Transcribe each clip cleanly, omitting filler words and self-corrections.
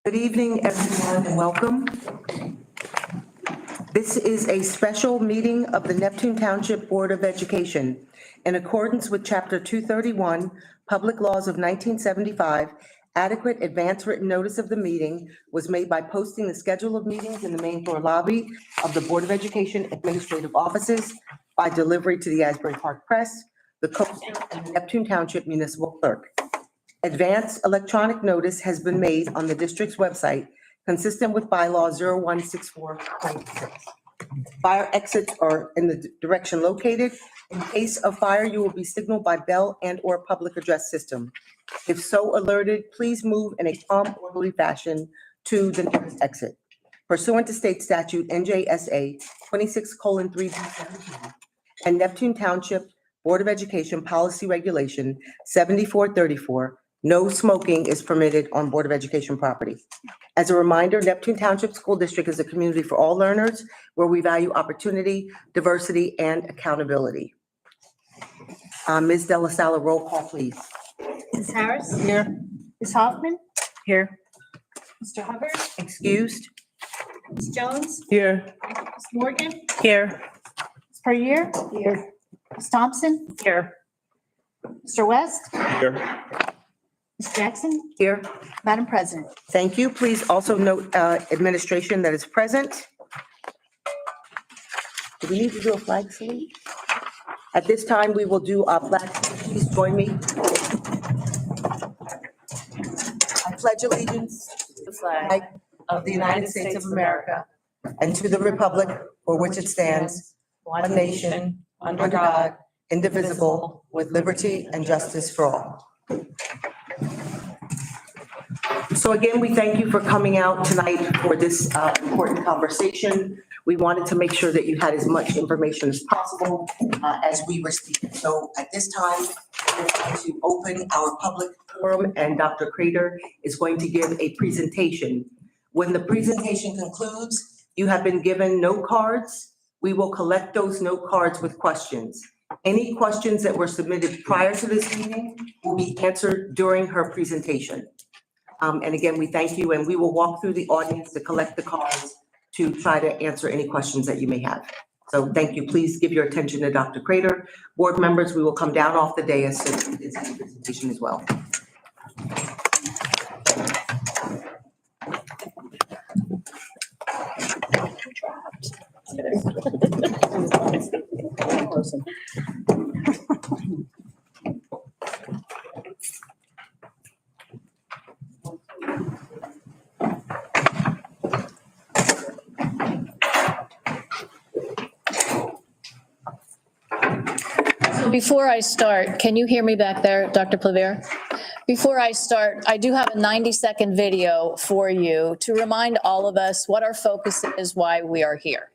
Good evening, everyone, and welcome. This is a special meeting of the Neptune Township Board of Education. In accordance with Chapter 231, Public Laws of 1975, adequate advance written notice of the meeting was made by posting the schedule of meetings in the main floor lobby of the Board of Education Administrative Offices by delivery to the Asbury Park Press, the Coaster, and the Neptune Township Municipal Clerk. Advance electronic notice has been made on the district's website consistent with bylaw 0164.6. Fire exits are in the direction located. In case of fire, you will be signaled by bell and/or public address system. If so alerted, please move in a calm, orderly fashion to the nearest exit. Pursuant to state statute NJSA 26:3B17 and Neptune Township Board of Education Policy Regulation 7434, no smoking is permitted on Board of Education property. As a reminder, Neptune Township School District is a community for all learners where we value opportunity, diversity, and accountability. Ms. De La Sala, roll call, please. Ms. Harris? Here. Ms. Hoffman? Here. Mr. Hubbard? Excused. Ms. Jones? Here. Ms. Morgan? Here. Ms. Perrier? Here. Ms. Thompson? Here. Mr. West? Here. Ms. Jackson? Here. Madam President? Thank you. Please also note administration that is present. Do we need to do a flag salute? At this time, we will do our flag salute. Please join me. I pledge allegiance to the flag of the United States of America and to the republic for which it stands, one nation, under God, indivisible, with liberty and justice for all. So again, we thank you for coming out tonight for this important conversation. We wanted to make sure that you had as much information as possible as we received. So at this time, we're going to open our public forum, and Dr. Crater is going to give a presentation. When the presentation concludes, you have been given note cards. We will collect those note cards with questions. Any questions that were submitted prior to this meeting will be answered during her presentation. And again, we thank you, and we will walk through the audience to collect the cards to try to answer any questions that you may have. So thank you. Please give your attention to Dr. Crater. Board members, we will come down off the dais to his presentation as well. Before I start, can you hear me back there, Dr. Plevier? Before I start, I do have a 90-second video for you to remind all of us what our focus is, why we are here.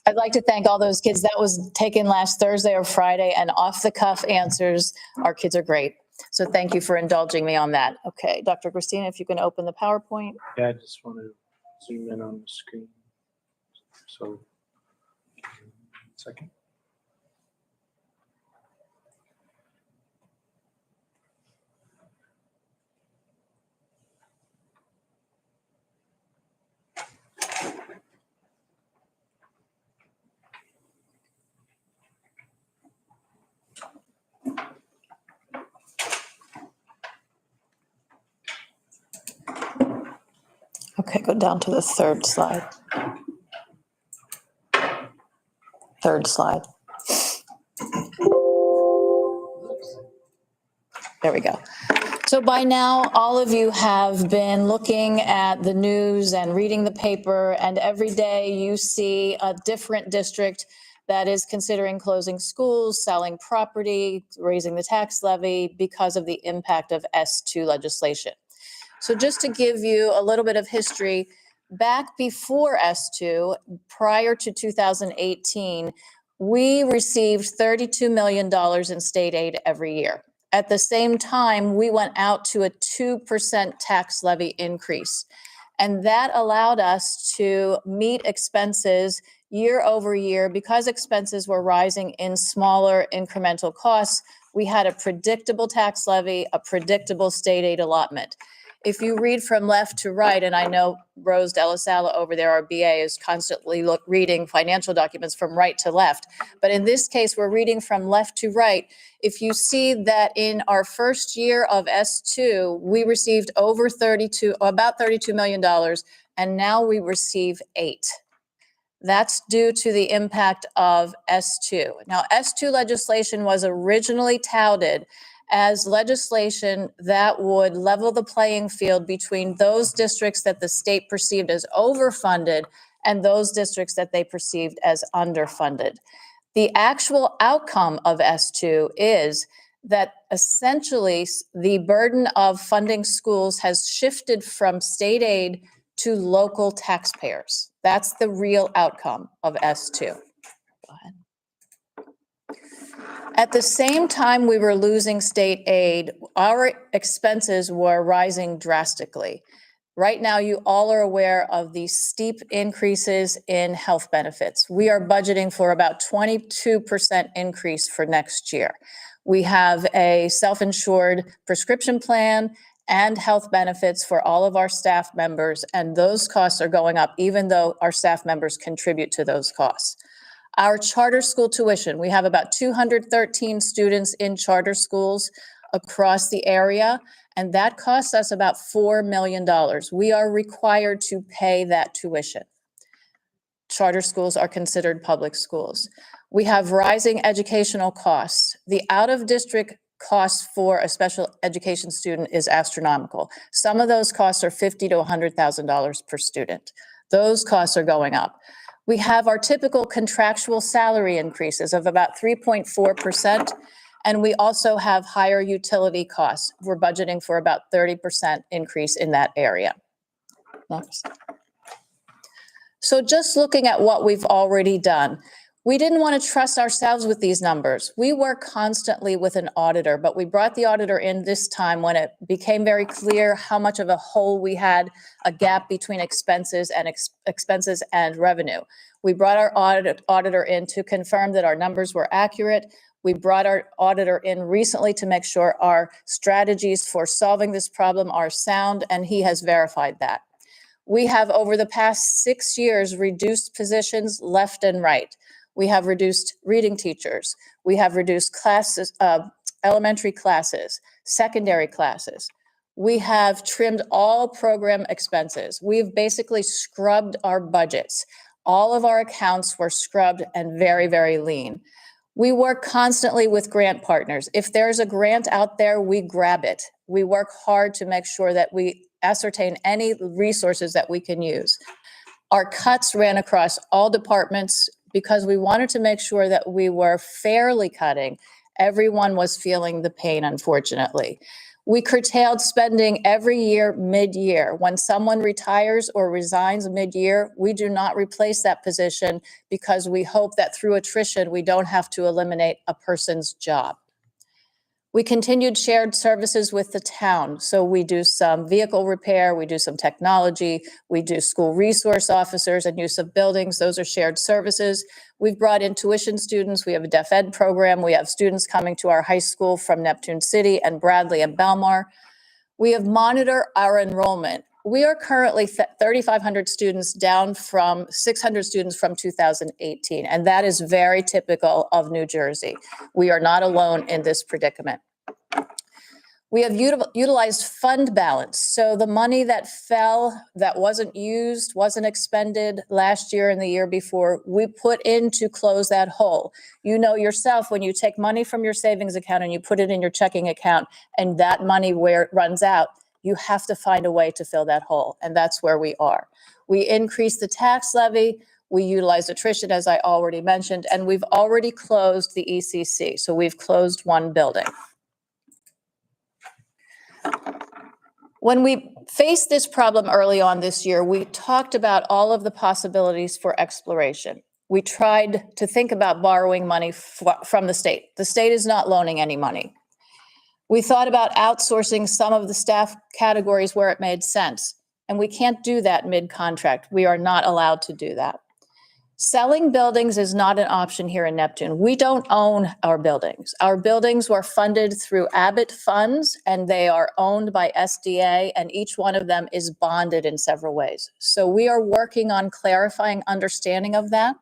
I'd like to thank all those kids. That was taken last Thursday or Friday, and off the cuff answers. Our kids are great. So thank you for indulging me on that. Okay, Dr. Christina, if you can open the PowerPoint. Yeah, I just want to zoom in on the screen. So, second. Okay, go down to the third slide. Third slide. There we go. So by now, all of you have been looking at the news and reading the paper, and every day you see a different district that is considering closing schools, selling property, raising the tax levy because of the impact of S2 legislation. So just to give you a little bit of history, back before S2, prior to 2018, we received $32 million in state aid every year. At the same time, we went out to a 2% tax levy increase. And that allowed us to meet expenses year over year. Because expenses were rising in smaller incremental costs, we had a predictable tax levy, a predictable state aid allotment. If you read from left to right, and I know Rose Delasala over there, our BA, is constantly reading financial documents from right to left. But in this case, we're reading from left to right. If you see that in our first year of S2, we received about $32 million, and now we receive 8. That's due to the impact of S2. Now, S2 legislation was originally touted as legislation that would level the playing field between those districts that the state perceived as overfunded and those districts that they perceived as underfunded. The actual outcome of S2 is that essentially the burden of funding schools has shifted from state aid to local taxpayers. That's the real outcome of S2. Go ahead. At the same time we were losing state aid, our expenses were rising drastically. Right now, you all are aware of the steep increases in health benefits. We are budgeting for about 22% increase for next year. We have a self-insured prescription plan and health benefits for all of our staff members, and those costs are going up even though our staff members contribute to those costs. Our charter school tuition, we have about 213 students in charter schools across the area, and that costs us about $4 million. We are required to pay that tuition. Charter schools are considered public schools. We have rising educational costs. The out-of-district cost for a special education student is astronomical. Some of those costs are $50,000 to $100,000 per student. Those costs are going up. We have our typical contractual salary increases of about 3.4%, and we also have higher utility costs. We're budgeting for about 30% increase in that area. Next. So just looking at what we've already done, we didn't want to trust ourselves with these numbers. We work constantly with an auditor, but we brought the auditor in this time when it became very clear how much of a hole we had, a gap between expenses and revenue. We brought our auditor in to confirm that our numbers were accurate. We brought our auditor in recently to make sure our strategies for solving this problem are sound, and he has verified that. We have, over the past 6 years, reduced positions left and right. We have reduced reading teachers. We have reduced classes, elementary classes, secondary classes. We have trimmed all program expenses. We've basically scrubbed our budgets. All of our accounts were scrubbed and very, very lean. We work constantly with grant partners. If there's a grant out there, we grab it. We work hard to make sure that we ascertain any resources that we can use. Our cuts ran across all departments because we wanted to make sure that we were fairly cutting. Everyone was feeling the pain, unfortunately. We curtailed spending every year mid-year. When someone retires or resigns mid-year, we do not replace that position because we hope that through attrition, we don't have to eliminate a person's job. We continued shared services with the town. So we do some vehicle repair, we do some technology, we do school resource officers and use of buildings. Those are shared services. We've brought in tuition students. We have a deaf ed program. We have students coming to our high school from Neptune City and Bradley and Belmar. We have monitored our enrollment. We are currently 3,500 students down from 600 students from 2018, and that is very typical of New Jersey. We are not alone in this predicament. We have utilized fund balance. So the money that fell, that wasn't used, wasn't expended last year and the year before, we put in to close that hole. You know yourself, when you take money from your savings account and you put it in your checking account and that money where it runs out, you have to find a way to fill that hole. And that's where we are. We increased the tax levy. We utilized attrition, as I already mentioned, and we've already closed the ECC. So we've closed one building. When we faced this problem early on this year, we talked about all of the possibilities for exploration. We tried to think about borrowing money from the state. The state is not loaning any money. We thought about outsourcing some of the staff categories where it made sense, and we can't do that mid-contract. We are not allowed to do that. Selling buildings is not an option here in Neptune. We don't own our buildings. Our buildings were funded through Abbott funds, and they are owned by SDA, and each one of them is bonded in several ways. So we are working on clarifying understanding of that.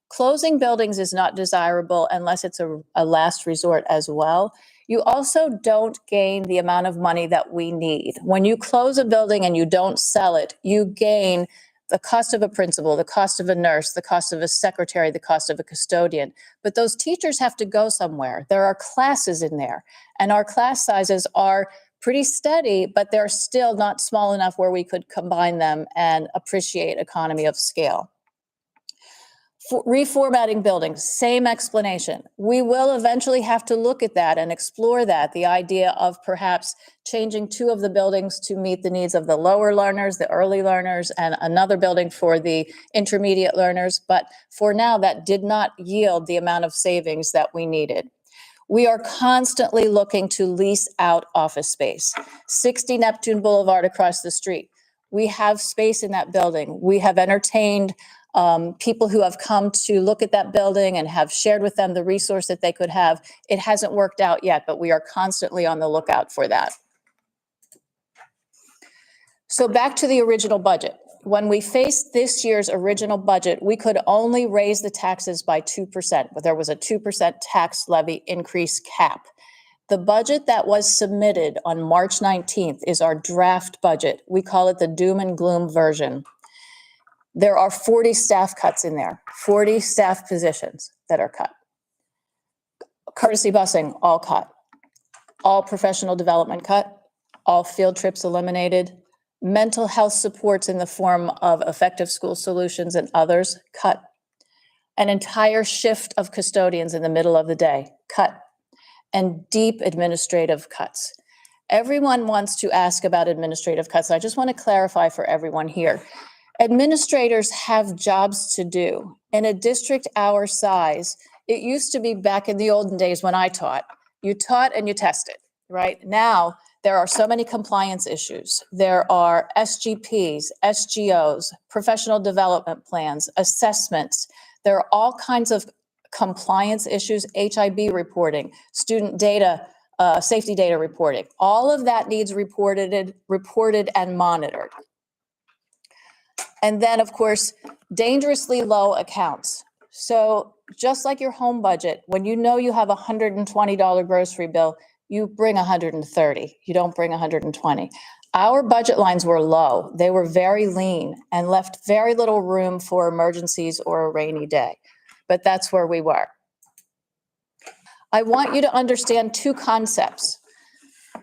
Closing buildings is not desirable unless it's a last resort as well. You also don't gain the amount of money that we need. When you close a building and you don't sell it, you gain the cost of a principal, the cost of a nurse, the cost of a secretary, the cost of a custodian. But those teachers have to go somewhere. There are classes in there, and our class sizes are pretty steady, but they're still not small enough where we could combine them and appreciate economy of scale. Reformatting buildings, same explanation. We will eventually have to look at that and explore that, the idea of perhaps changing two of the buildings to meet the needs of the lower learners, the early learners, and another building for the intermediate learners. But for now, that did not yield the amount of savings that we needed. We are constantly looking to lease out office space. 60 Neptune Boulevard across the street. We have space in that building. We have entertained people who have come to look at that building and have shared with them the resource that they could have. It hasn't worked out yet, but we are constantly on the lookout for that. So back to the original budget. When we faced this year's original budget, we could only raise the taxes by 2%, but there was a 2% tax levy increase cap. The budget that was submitted on March 19th is our draft budget. We call it the doom and gloom version. There are 40 staff cuts in there, 40 staff positions that are cut. Courtesy busing, all cut. All professional development cut. All field trips eliminated. Mental health supports in the form of effective school solutions and others, cut. An entire shift of custodians in the middle of the day, cut. And deep administrative cuts. Everyone wants to ask about administrative cuts. I just want to clarify for everyone here. Administrators have jobs to do. In a district our size, it used to be back in the olden days when I taught, you taught and you tested, right? Now, there are so many compliance issues. There are SGPs, SGOs, professional development plans, assessments. There are all kinds of compliance issues, HIB reporting, student data, safety data reporting. All of that needs reported and monitored. And then, of course, dangerously low accounts. So just like your home budget, when you know you have a $120 grocery bill, you bring 130. You don't bring 120. Our budget lines were low. They were very lean and left very little room for emergencies or a rainy day. But that's where we were. I want you to understand two concepts.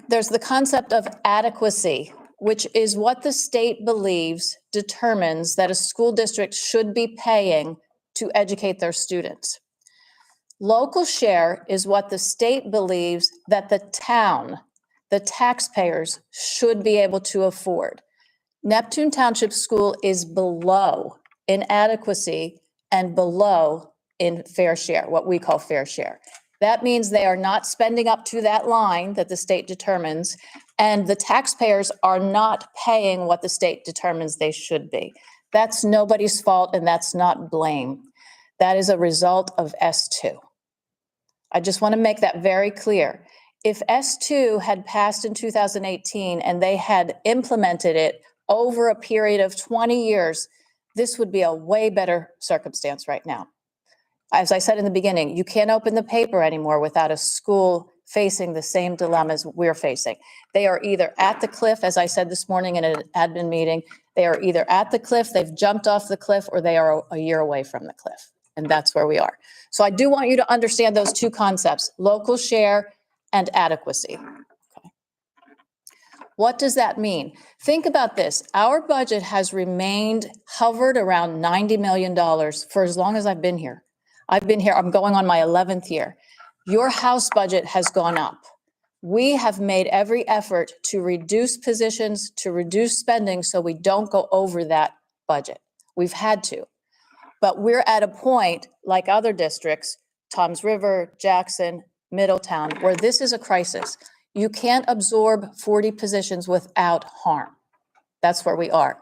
There's the concept of adequacy, which is what the state believes determines that a school district should be paying to educate their students. Local share is what the state believes that the the taxpayers should be able to afford. Neptune Township School is below in adequacy and below in fair share, what we call fair share. That means they are not spending up to that line that the state determines, and the taxpayers are not paying what the state determines they should be. That's nobody's fault, and that's not blame. That is a result of S2. I just want to make that very clear. If S2 had passed in 2018 and they had implemented it over a period of 20 years, this would be a way better circumstance right now. As I said in the beginning, you can't open the paper anymore without a school facing the same dilemmas we're facing. They are either at the cliff, as I said this morning in an admin meeting, they are either at the cliff, they've jumped off the cliff, or they are a year away from the cliff. And that's where we are. So I do want you to understand those two concepts, local share and adequacy. Okay. What does that mean? Think about this. Our budget has remained hovered around $90 million for as long as I've been here. I've been here, I'm going on my 11th year. Your House budget has gone up. We have made every effort to reduce positions, to reduce spending so we don't go over that budget. We've had to. But we're at a point, like other districts, Toms River, Jackson, Middletown, where this is a crisis. You can't absorb 40 positions without harm. That's where we are.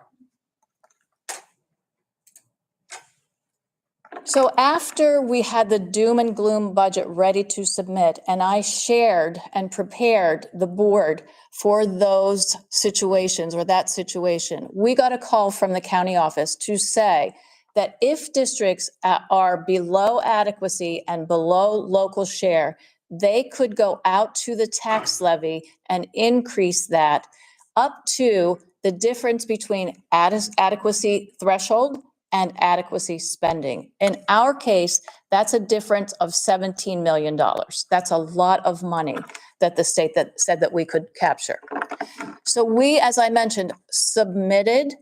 So after we had the doom and gloom budget ready to submit, and I shared and prepared the board for those situations or that situation, we got a call from the county office to say that if districts are below adequacy and below local share, they could go out to the tax levy and increase that up to the difference between adequacy threshold and adequacy spending. In our case, that's a difference of $17 million. That's a lot of money that the state that said that we could capture. So we, as I mentioned, submitted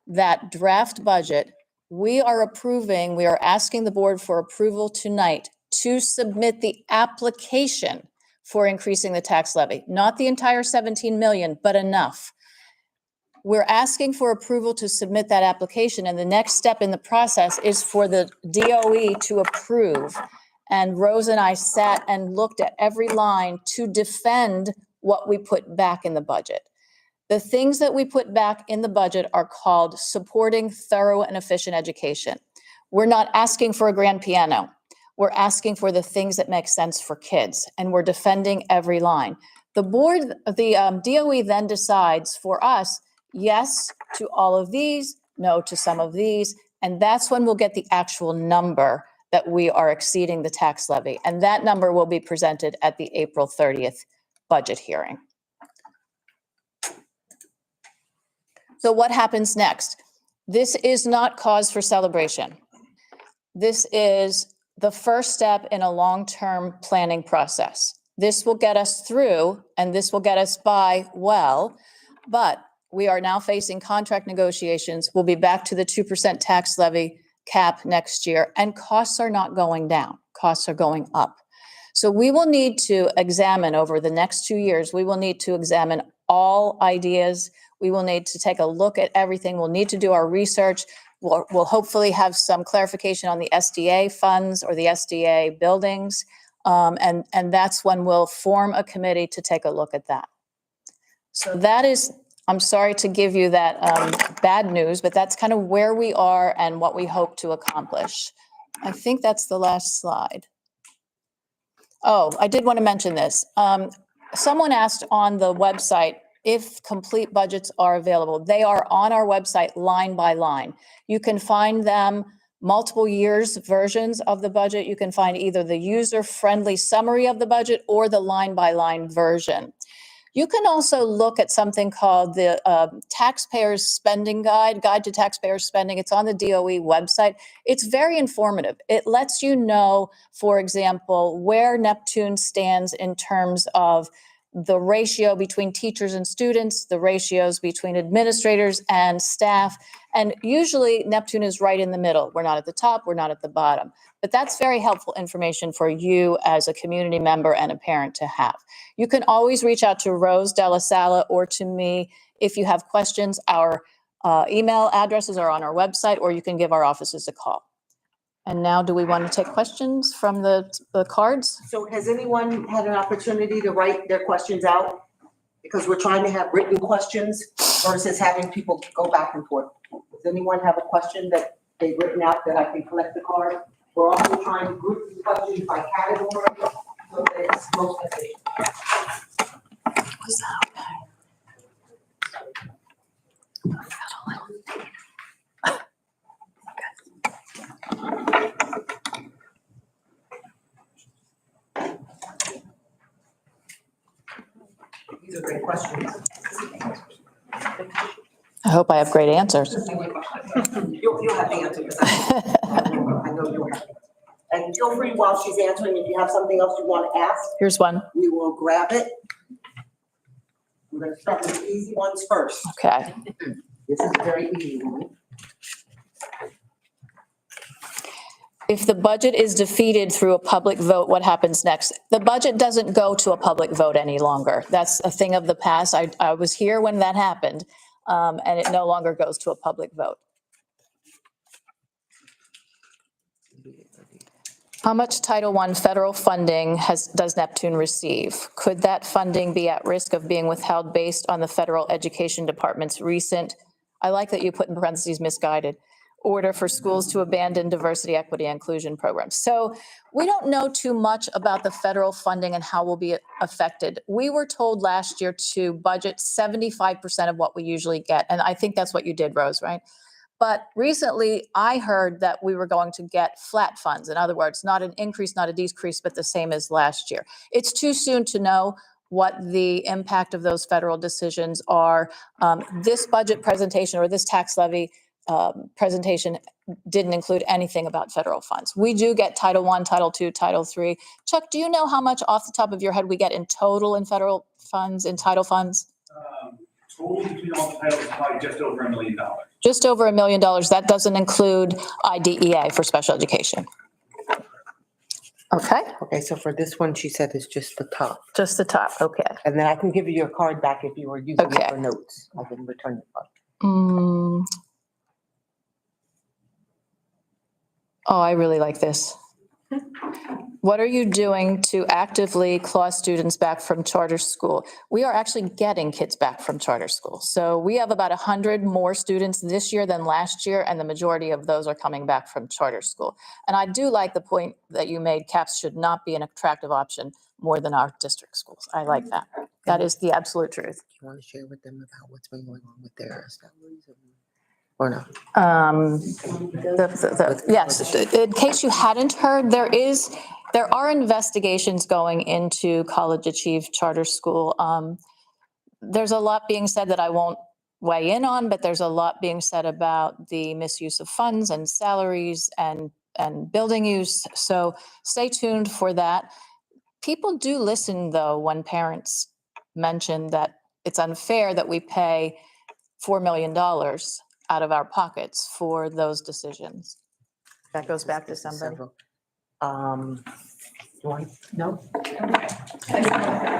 that draft budget. We are asking the board for approval tonight to submit the application for increasing the tax levy, not the entire 17 million, but enough. We're asking for approval to submit that application, and the next step in the process is for the DOE to approve. And Rose and I sat and looked at every line to defend what we put back in the budget. The things that we put back in the budget are called supporting thorough and efficient education. We're not asking for a grand piano. We're asking for the things that make sense for kids, and we're defending every line. The board, the DOE then decides for us, yes to all of these, no to some of these, and that's when we'll get the actual number that we are exceeding the tax levy. And that number will be presented at the April 30th budget hearing. So what happens next? This is not cause for celebration. This is the first step in a long-term planning process. This will get us through, and this will get us by well, but we are now facing contract negotiations. We'll be back to the 2% tax levy cap next year, and costs are not going down. Costs are going up. So we will need to examine over the next 2 years, we will need to examine all ideas. We will need to take a look at everything. We'll need to do our research. We'll hopefully have some clarification on the SDA funds or the SDA buildings. And that's when we'll form a committee to take a look at that. So that is, I'm sorry to give you that bad news, but that's kind of where we are and what we hope to accomplish. I think that's the last slide. Oh, I did want to mention this. Someone asked on the website if complete budgets are available. They are on our website line by line. You can find them multiple years versions of the budget. You can find either the user-friendly summary of the budget or the line-by-line version. You can also look at something called the Taxpayers Spending Guide to Taxpayers Spending. It's on the DOE website. It's very informative. It lets you know, for example, where Neptune stands in terms of the ratio between teachers and students, the ratios between administrators and staff, And usually Neptune is right in the middle. We're not at the top, we're not at the bottom. But that's very helpful information for you as a community member and a parent to have. You can always reach out to Rose Della Sala or to me if you have questions. Our email addresses are on our website, or you can give our offices a call. And now, do we want to take questions from the cards? So has anyone had an opportunity to write their questions out? Because we're trying to have written questions versus having people go back and forth. Does anyone have a question that they've written out that I can collect the card? We're also trying to group the questions by category, so that it's most efficient. Was that okay? These are great questions. I hope I have great answers. You'll have the answer, because I know you'll have it. And feel free while she's answering, if you have something else you want to ask, Here's one. we will grab it. We're gonna start with the easy ones first. Okay. This is a very easy one. If the budget is defeated through a public vote, what happens next? The budget doesn't go to a public vote any longer. That's a thing of the past. I was here when that happened, and it no longer goes to a public vote. How much Title I federal funding does Neptune receive? Could that funding be at risk of being withheld based on the federal education department's recent, I like that you put in parentheses misguided, order for schools to abandon diversity, equity, and inclusion programs? So we don't know too much about the federal funding and how we'll be affected. We were told last year to budget 75% of what we usually get. And I think that's what you did, Rose, right? But recently, I heard that we were going to get flat funds. In other words, not an increase, not a decrease, but the same as last year. It's too soon to know what the impact of those federal decisions are. This budget presentation or this tax levy presentation didn't include anything about federal funds. We do get Title I, Title II, Title III. Chuck, do you know how much off the top of your head we get in total in federal funds, in title funds? Total between all the titles is probably just over $1 million. Just over $1 million. That doesn't include IDEA for special education. Okay, Okay, so for this one, she said it's just the top. just the top, okay. And then I can give you your card back if you were using it Okay. for notes. I can return your card. Mm. Oh, I really like this. What are you doing to actively claw students back from charter school? We are actually getting kids back from charter school. So we have about 100 more students this year than last year, and the majority of those are coming back from charter school. And I do like the point that you made, CAPS should not be an attractive option more than our district schools. I like that. That is the absolute truth. Do you want to share with them about what's been going on with their salaries or no? Yes, in case you hadn't heard, there are investigations going into College Achieve Charter School. There's a lot being said that I won't weigh in on, but there's a lot being said about the misuse of funds and salaries and building use. So stay tuned for that. People do listen, though, when parents mention that it's unfair that we pay $4 million out of our pockets for those decisions. That goes back to somebody. No?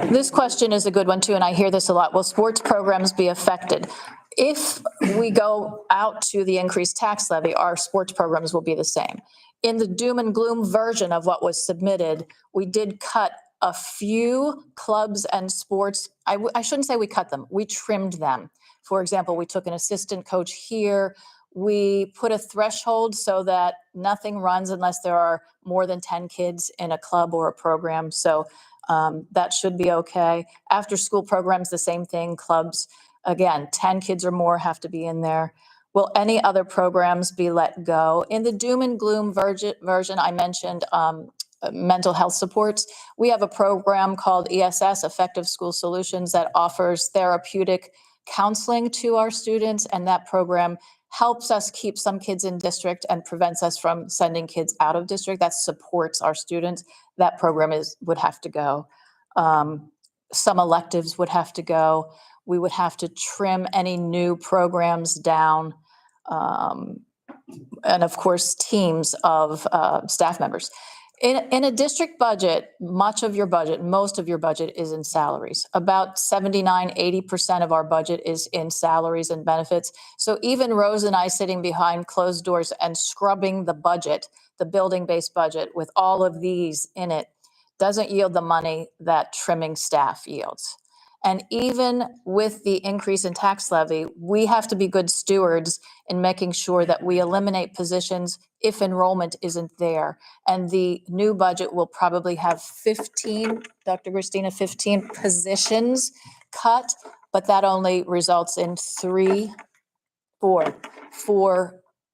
This question is a good one too, and I hear this a lot. Will sports programs be affected? If we go out to the increased tax levy, our sports programs will be the same. In the doom and gloom version of what was submitted, we did cut a few clubs and sports. I shouldn't say we cut them, we trimmed them. For example, we took an assistant coach here. We put a threshold so that nothing runs unless there are more than 10 kids in a club or a program. So that should be okay. After school programs, the same thing. Clubs, again, 10 kids or more have to be in there. Will any other programs be let go? In the doom and gloom version, I mentioned mental health supports. We have a program called ESS, Effective School Solutions, that offers therapeutic counseling to our students, and that program helps us keep some kids in district and prevents us from sending kids out of district. That supports our students. That program would have to go. Some electives would have to go. We would have to trim any new programs down. and of course, teams of staff members. In a district budget, much of your budget, most of your budget is in salaries. About 79, 80% of our budget is in salaries and benefits. So even Rose and I sitting behind closed doors and scrubbing the budget, the building-based budget with all of these in it, doesn't yield the money that trimming staff yields. And even with the increase in tax levy, we have to be good stewards in making sure that we eliminate positions if enrollment isn't there. And the new budget will probably have 15, Dr. Christina, 15 positions cut, but that only results in four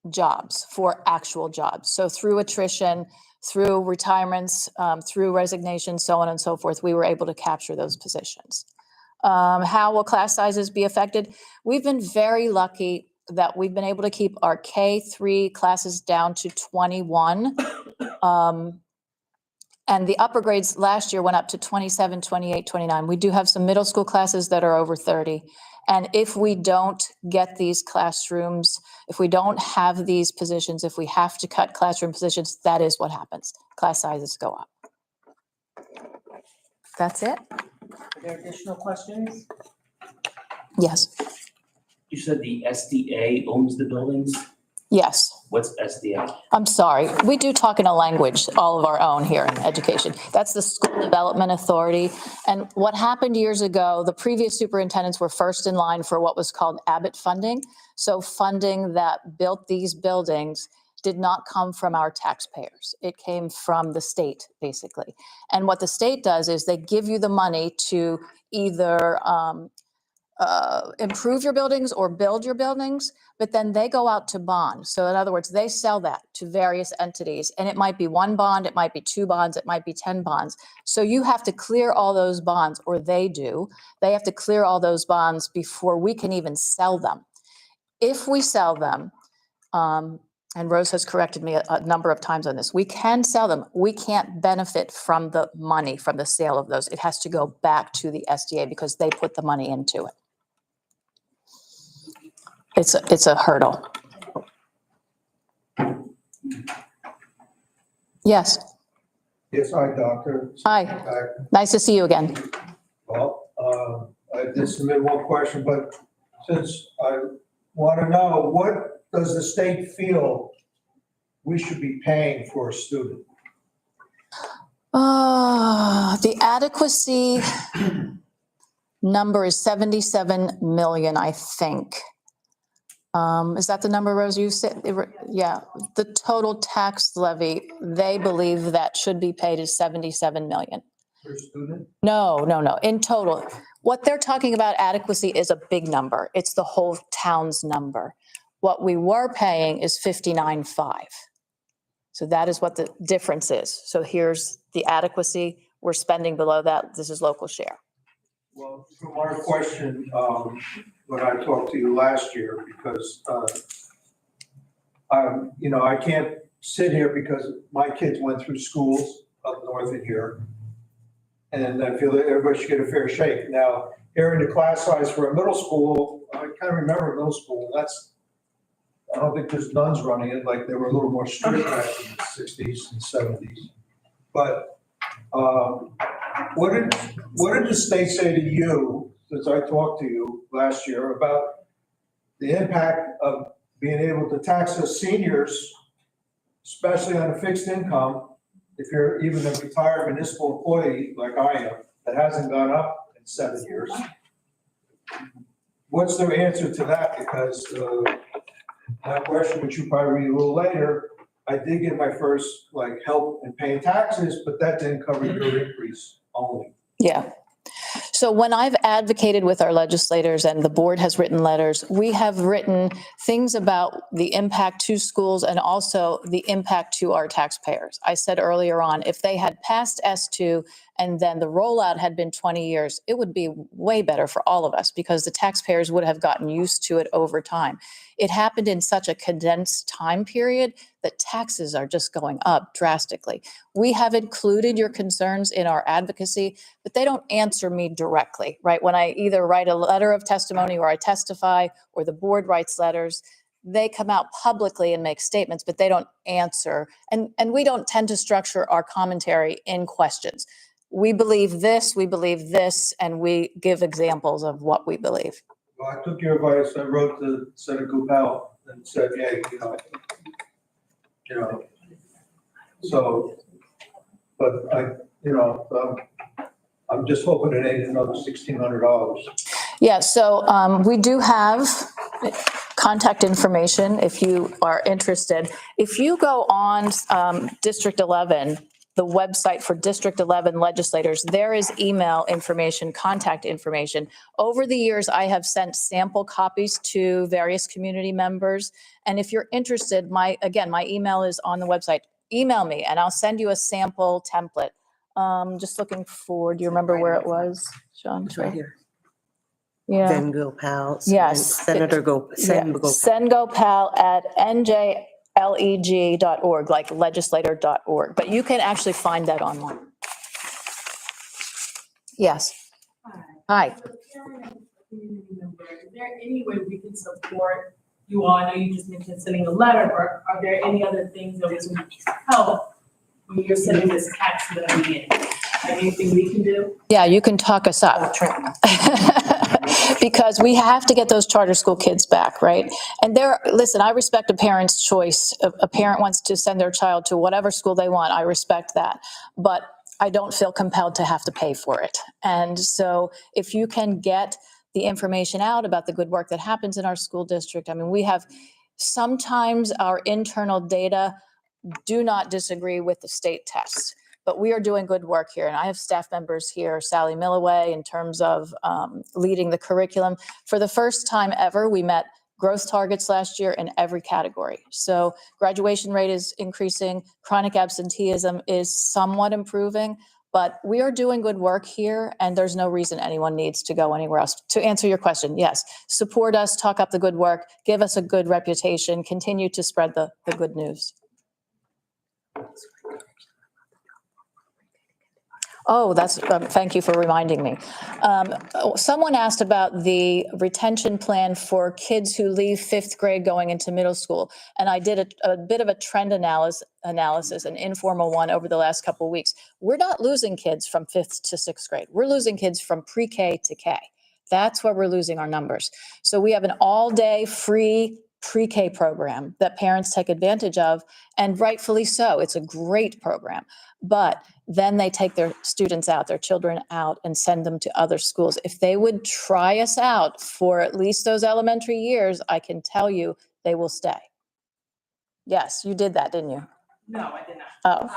jobs, four actual jobs. So through attrition, through retirements, through resignation, so on and so forth, we were able to capture those positions. How will class sizes be affected? We've been very lucky that we've been able to keep our K-3 classes down to 21. And the upper grades last year went up to 27, 28, 29. We do have some middle school classes that are over 30. And if we don't get these classrooms, if we don't have these positions, if we have to cut classroom positions, that is what happens. Class sizes go up. That's it? Are there additional questions? Yes, You said the SDA owns the buildings? yes. What's SDA? I'm sorry. We do talk in a language all of our own here in education. That's the School Development Authority. And what happened years ago, the previous superintendents were first in line for what was called Abbott funding. So funding that built these buildings did not come from our taxpayers. It came from the state, basically. And what the state does is they give you the money to either improve your buildings or build your buildings, but then they go out to bond. So in other words, they sell that to various entities, and it might be one bond, it might be two bonds, it might be 10 bonds. So you have to clear all those bonds, or they do. They have to clear all those bonds before we can even sell them. If we sell them, and Rose has corrected me a number of times on this, we can sell them. We can't benefit from the money from the sale of those. It has to go back to the SDA because they put the money into it. It's a hurdle. Yes. Yes, hi, Doctor. Hi. Nice to see you again. Well, I did submit one question, but since I want to know, what does the state feel we should be paying for a student? The adequacy number is 77 million, I think. Is that the number, Rose, you said? Yeah, the total tax levy, they believe that should be paid is 77 million. Per student? No. In total, what they're talking about adequacy is a big number. It's the whole town's number. What we were paying is 59.5. So that is what the difference is. So here's the adequacy. We're spending below that. This is local share. Well, from our question, when I talked to you last year, because, I can't sit here because my kids went through schools up north of here. And I feel that everybody should get a fair shake. Now, hearing the class size for a middle school, I kind of remember middle school, I don't think there's nuns running it, like they were a little more strict back in the 60s and 70s. But what did the state say to you, since I talked to you last year, about the impact of being able to tax us seniors, especially on a fixed income, if you're even a retired municipal employee like I am, that hasn't gone up in 7 years? What's their answer to that? Because that question, which you probably read a little later, I did get my first help in paying taxes, but that didn't cover your increase only. Yeah. So when I've advocated with our legislators and the board has written letters, we have written things about the impact to schools and also the impact to our taxpayers. I said earlier on, if they had passed S2 and then the rollout had been 20 years, it would be way better for all of us because the taxpayers would have gotten used to it over time. It happened in such a condensed time period that taxes are just going up drastically. We have included your concerns in our advocacy, but they don't answer me directly, right? When I either write a letter of testimony or I testify or the board writes letters, they come out publicly and make statements, but they don't answer. And we don't tend to structure our commentary in questions. We believe this, and we give examples of what we believe. Well, I took your advice. I wrote to Senator Goupel and said, yeah, so, but I'm just hoping it ain't another $1,600. Yeah, so we do have contact information if you are interested. If you go on District 11, the website for District 11 legislators, there is email information, contact information. Over the years, I have sent sample copies to various community members. And if you're interested, my email is on the website. Email me and I'll send you a sample template. Just looking for, do you remember where it was, Sean? It's right here. Yeah. Then Gopal. Yes. Senator Gopal. Send Gopal at njleg.org, like legislator.org, but you can actually find that online. Yes. Hi. Is there any way we can support you all? I know you just mentioned sending a letter, but are there any other things that we can help when you're sending this tax levy in? Anything we can do? Yeah, you can talk us up. Because we have to get those charter school kids back, right? And listen, I respect a parent's choice. A parent wants to send their child to whatever school they want. I respect that. But I don't feel compelled to have to pay for it. And so if you can get the information out about the good work that happens in our school district, I mean, we have sometimes our internal data do not disagree with the state tests. But we are doing good work here. And I have staff members here, Sally Millaway, in terms of leading the curriculum. For the first time ever, we met growth targets last year in every category. So graduation rate is increasing. Chronic absenteeism is somewhat improving. But we are doing good work here, and there's no reason anyone needs to go anywhere else. To answer your question, yes, support us, talk up the good work, give us a good reputation, continue to spread the good news. Oh, thank you for reminding me. Someone asked about the retention plan for kids who leave 5th grade going into middle school. And I did a bit of a trend analysis, an informal one over the last couple of weeks. We're not losing kids from 5th to 6th grade. We're losing kids from pre-K to K. That's where we're losing our numbers. So we have an all-day free pre-K program that parents take advantage of, and rightfully so. It's a great program. But then they take their students out, their children out, and send them to other schools. If they would try us out for at least those elementary years, I can tell you they will stay. Yes, you did that, didn't you? No, I did not. Oh,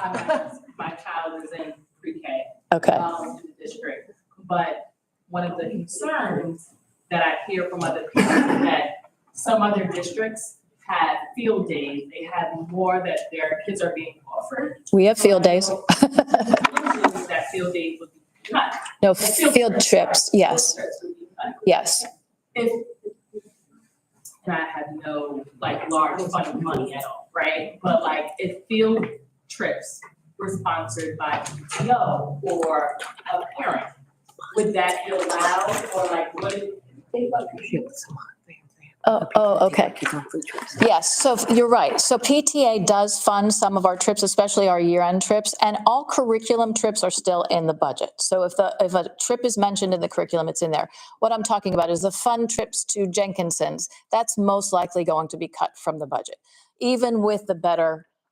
My child is in pre-K. okay. In the district. But one of the concerns that I hear from other people is that some other districts had field days. They had more that their kids are being offered. We have field days. That field days would be cut. No, field trips, yes, yes. And I have no large fund of money at all, right? But if field trips were sponsored by PTO or a parent, would that be allowed or what is? Oh, okay. Yes, so you're right. So PTA does fund some of our trips, especially our year-end trips, and all curriculum trips are still in the budget. So if a trip is mentioned in the curriculum, it's in there. What I'm talking about is the fun trips to Jenkinson's. That's most likely going to be cut from the budget, even with the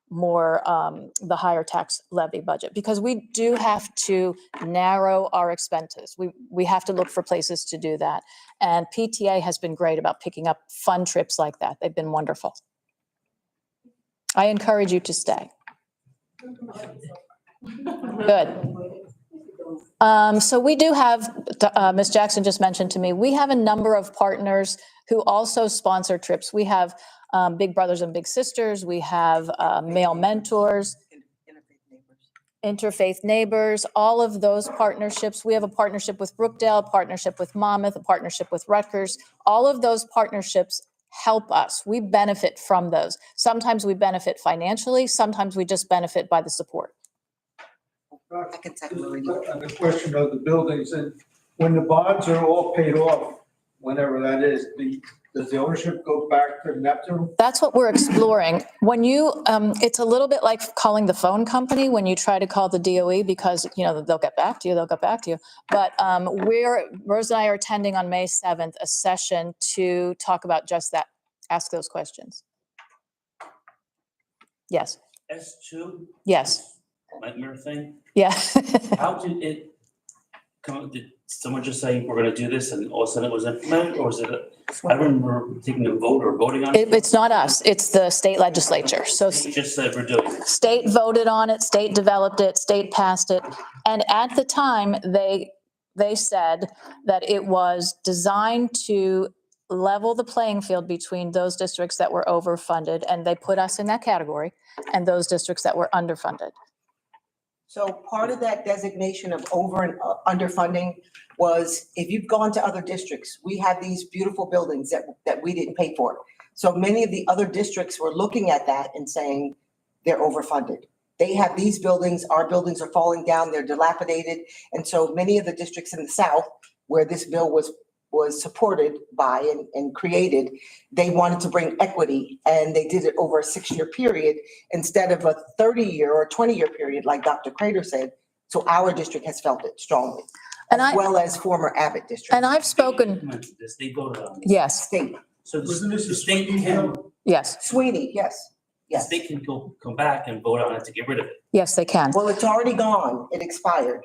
the higher tax levy budget, because we do have to narrow our expenses. We have to look for places to do that. And PTA has been great about picking up fun trips like that. They've been wonderful. I encourage you to stay. Good. So we do have, Ms. Jackson just mentioned to me, we have a number of partners who also sponsor trips. We have Big Brothers and Big Sisters. We have Male Mentors, Interfaith Neighbors, all of those partnerships. We have a partnership with Brookdale, a partnership with Monmouth, a partnership with Rutgers. All of those partnerships help us. We benefit from those. Sometimes we benefit financially. Sometimes we just benefit by the support. I can second On Marie. the question of the buildings, and when the bonds are all paid off, whenever that is, Does the ownership go back to Neptune? That's what we're exploring. When you, it's a little bit like calling the phone company when you try to call the DOE because, they'll get back to you. But Rose and I are attending on May 7th, a session to talk about just that, ask those questions. Yes, S2, yes, nightmare thing, yeah. how did it come, did someone just say, we're gonna do this, and all of a sudden it was implemented, or was it, I remember taking a vote or voting on it? It's not us, it's the state legislature. So They just said we're doing it. state voted on it, state developed it, state passed it. And at the time, they said that it was designed to level the playing field between those districts that were overfunded, and they put us in that category, and those districts that were underfunded. So part of that designation of over and underfunding was, if you've gone to other districts, we have these beautiful buildings that we didn't pay for. So many of the other districts were looking at that and saying they're overfunded. They have these buildings, our buildings are falling down, they're dilapidated. And so many of the districts in the South where this bill was supported by and created, they wanted to bring equity, and they did it over a 6-year period instead of a 30-year or 20-year period like Dr. Crater said. So our district has felt it strongly, And as well as former Abbott district. And I've spoken, Implemented this, they voted on it. yes, State, So Wasn't this the a state Sweeney can, bill? yes, Sweeney, yes, the yes. state can come back and vote on it to get rid of it. yes, they can. Well, it's already gone, it expired.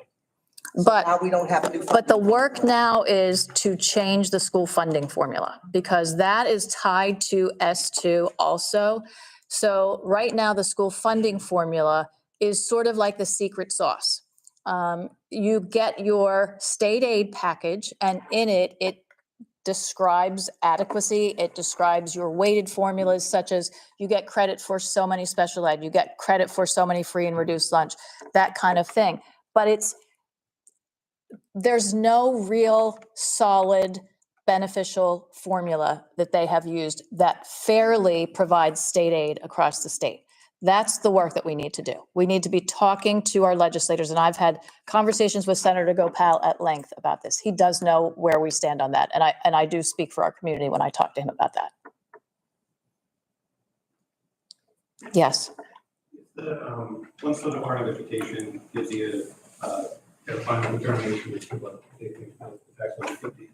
So But now we don't have a new. But the funding. work now is to change the school funding formula because that is tied to S2 also. So right now, the school funding formula is sort of like the secret sauce. You get your state aid package, and in it, it describes adequacy. It describes your weighted formulas, such as you get credit for so many special ed, you get credit for so many free and reduced lunch, that kind of thing. But there's no real solid beneficial formula that they have used that fairly provides state aid across the state. That's the work that we need to do. We need to be talking to our legislators, and I've had conversations with Senator Gopal at length about this. He does know where we stand on that, and I do speak for our community when I talk to him about that. Yes. Once the Department of Education gives you their final determination as to what they think kind of the tax levy could be,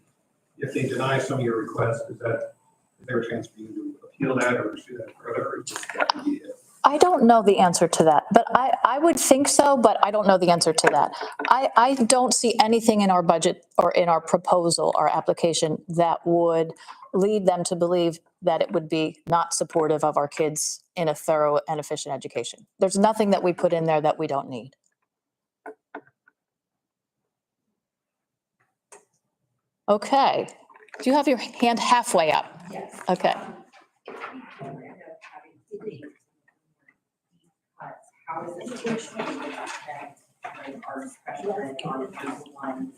if they deny some of your requests, is there a chance for you to appeal that or pursue that further? Or just that would be it? I don't know the answer to that, but I would think so, but I don't know the answer to that. I don't see anything in our budget or in our proposal, our application, that would lead them to believe that it would be not supportive of our kids in a thorough and efficient education. There's nothing that we put in there that we don't need. Okay. Do you have your hand halfway up? Yes. Okay. How is it affect our special ed on those lines?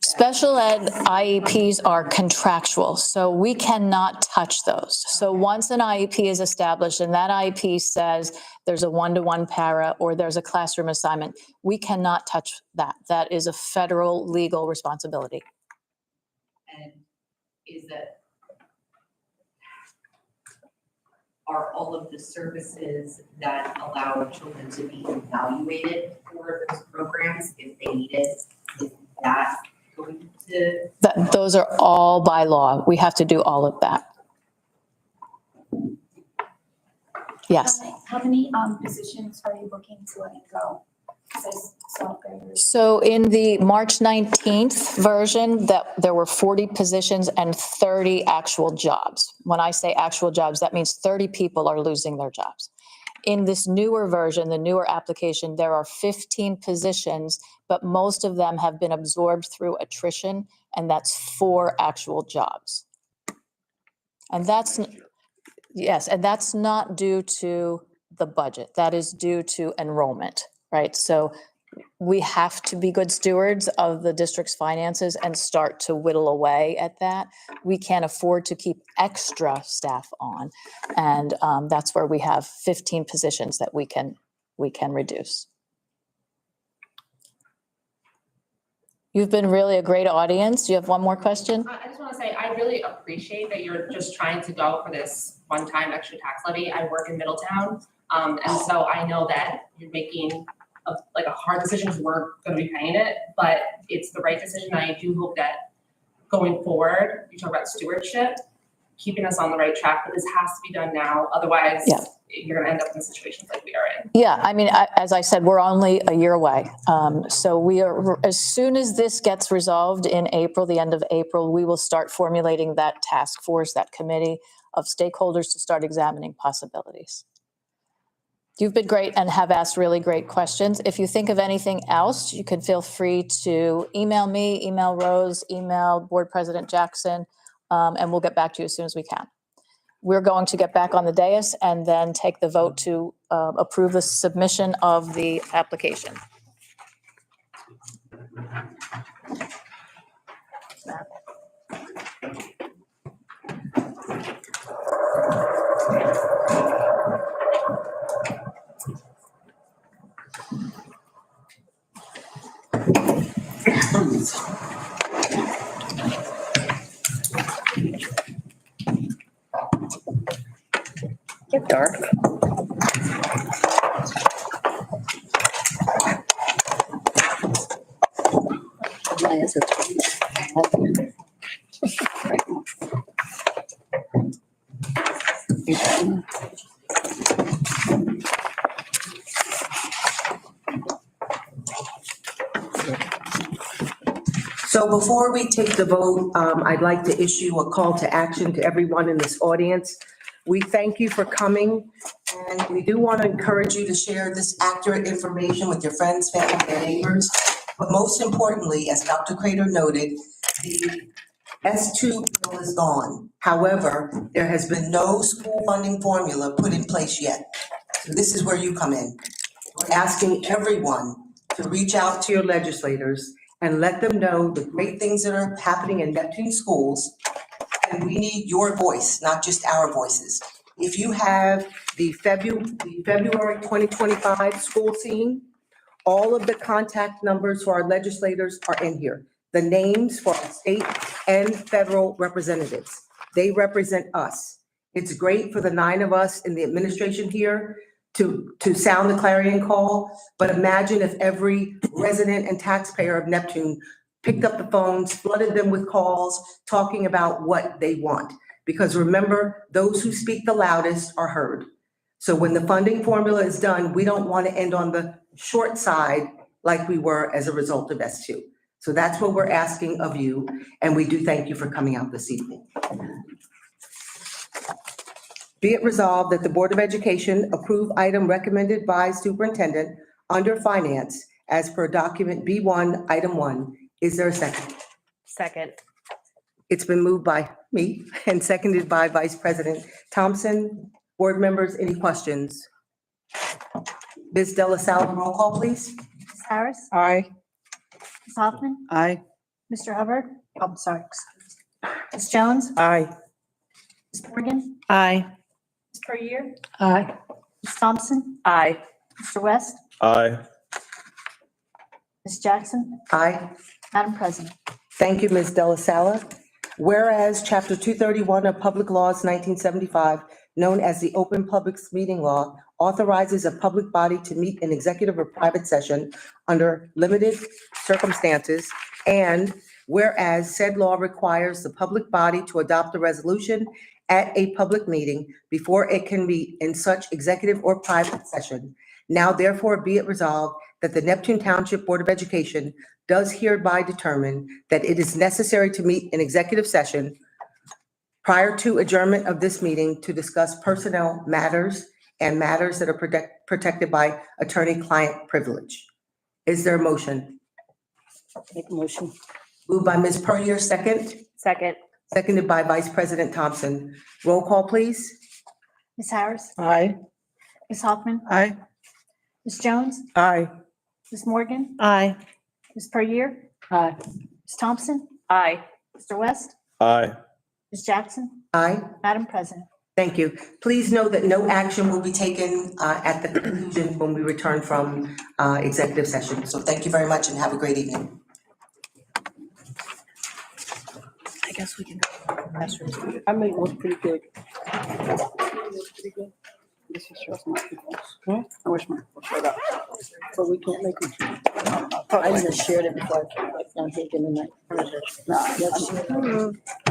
Special ed IEPs are contractual, so we cannot touch those. So once an IEP is established and that IEP says there's a one-to-one para or there's a classroom assignment, we cannot touch that. That is a federal legal responsibility. And is that, are all of the services that allow children to be evaluated for those programs if they need it, is that going to? Those are all by law. We have to do all of that. Yes. How many positions are you looking to let go? 'Cause I saw there's- So in the March 19th version, that there were 40 positions and 30 actual jobs. When I say actual jobs, that means 30 people are losing their jobs. In this newer version, the newer application, there are 15 positions, but most of them have been absorbed through attrition, and that's 4 actual jobs. And that's, yes, and that's not due to the budget. That is due to enrollment. Right, so we have to be good stewards of the district's finances and start to whittle away at that. We can't afford to keep extra staff on, and that's where we have 15 positions that we can reduce. You've been really a great audience. Do you have one more question? I just want to say, I really appreciate that you're just trying to go for this one-time extra tax levy. I work in Middletown. And so I know that you're making a hard decision because we're going to be paying it, but it's the right decision. I do hope that going forward, you talk about stewardship, keeping us on the right track, but this has to be done now. Otherwise, Yeah. you're going to end up in situations like we are in. Yeah, I mean, as I said, we're only a year away. So we are, as soon as this gets resolved in April, the end of April, we will start formulating that task force, that committee of stakeholders to start examining possibilities. You've been great and have asked really great questions. If you think of anything else, you can feel free to email me, email Rose, email Board President Jackson, and we'll get back to you as soon as we can. We're going to get back on the dais and then take the vote to approve the submission of the application. Get dark. So before we take the vote, I'd like to issue a call to action to everyone in this audience. We thank you for coming, and we do want to encourage you to share this accurate information with your friends, family, and neighbors. But most importantly, as Dr. Crater noted, the S2 bill is gone. However, there has been no school funding formula put in place yet. So this is where you come in. We're asking everyone to reach out to your legislators and let them know the great things that are happening in Neptune schools. And we need your voice, not just our voices. If you have the February 2025 school scene, all of the contact numbers for our legislators are in here. The names for our state and federal representatives. They represent us. It's great for the 9 of us in the administration here to sound the clarion call, but imagine if every resident and taxpayer of Neptune picked up the phones, flooded them with calls, talking about what they want. Because remember, those who speak the loudest are heard. So when the funding formula is done, we don't want to end on the short side like we were as a result of S2. So that's what we're asking of you, and we do thank you for coming out this evening. Be it resolved that the Board of Education approve item recommended by superintendent under finance as per document B1, item 1. Is there a second? Second. It's been moved by me and seconded by Vice President Thompson. Board members, any questions? Ms. Della Sal, roll call, please. Ms. Harris? Aye. Ms. Hoffman? Aye. Mr. Hubbard? Oh, I'm sorry. Ms. Jones? Aye. Ms. Morgan? Aye. Ms. Perrier? Aye. Ms. Thompson? Aye. Mr. West? Aye. Ms. Jackson? Aye. Madam President? Thank you, Ms. Della Sala. Whereas Chapter 231 of Public Laws 1975, known as the Open Publics Meeting Law, authorizes a public body to meet in executive or private session under limited circumstances, and whereas said law requires the public body to adopt a resolution at a public meeting before it can meet in such executive or private session. Now therefore be it resolved that the Neptune Township Board of Education does hereby determine that it is necessary to meet in executive session prior to adjournment of this meeting to discuss personnel matters and matters that are protected by attorney-client privilege. Is there a motion? Make a motion. Moved by Ms. Puryear, second. Second. Seconded by Vice President Thompson. Roll call, please. Ms. Harris? Aye. Ms. Hoffman? Aye. Ms. Jones? Aye. Ms. Morgan? Aye. Ms. Perrier? Aye. Ms. Thompson? Aye. Mr. West? Aye. Ms. Jackson? Aye. Madam President? Thank you. Please note that no action will be taken at the conclusion when we return from executive session. So thank you very much and have a great evening. guess we can go. Classrooms. I made one pretty good. This is just my people's. I wish my people showed up. But we can't make them. I just shared it before I came back down here again tonight. Nah, that's.